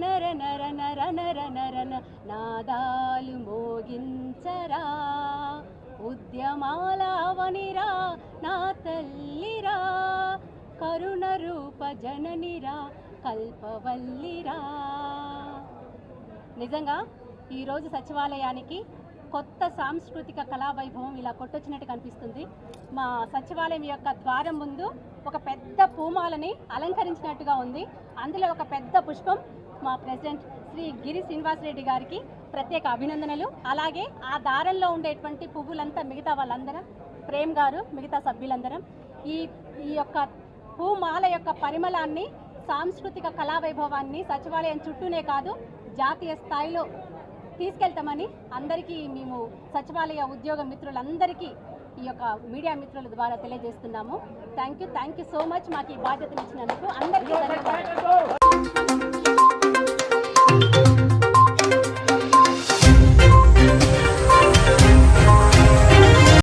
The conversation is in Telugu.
నర నర నర నర నర నాదాలు మోగించరా, ఉద్యమాల అవనిరా నా తల్లిరా, కరుణ రూప జననిరా కల్పవల్లిరా. నిజంగా ఈరోజు సచివాలయానికి కొత్త సాంస్కృతిక కళావైభవం ఇలా కొట్టొచ్చినట్టు కనిపిస్తుంది. మా సచివాలయం యొక్క ద్వారం ముందు ఒక పెద్ద పూమాలని అలంకరించినట్టుగా ఉంది. అందులో ఒక పెద్ద పుష్పం మా ప్రెసిడెంట్ శ్రీ గిరి శ్రీనివాసరెడ్డి గారికి ప్రత్యేక అభినందనలు. అలాగే ఆ దారంలో ఉండేటువంటి పువ్వులంతా మిగతా వాళ్ళందరం, ప్రేమ్ గారు, మిగతా సభ్యులందరం ఈ యొక్క పూమాల యొక్క పరిమళాన్ని, సాంస్కృతిక కళావైభవాన్ని సచివాలయం చుట్టూనే కాదు జాతీయ స్థాయిలో తీసుకెళ్తామని అందరికీ మేము సచివాలయ ఉద్యోగ మిత్రులందరికీ ఈ యొక్క మీడియా మిత్రుల ద్వారా తెలియజేస్తున్నాము. థ్యాంక్ యూ సో మచ్ మాకు ఈ బాధ్యతలు ఇచ్చినందుకు అందరికీ ధన్యవాదాలు.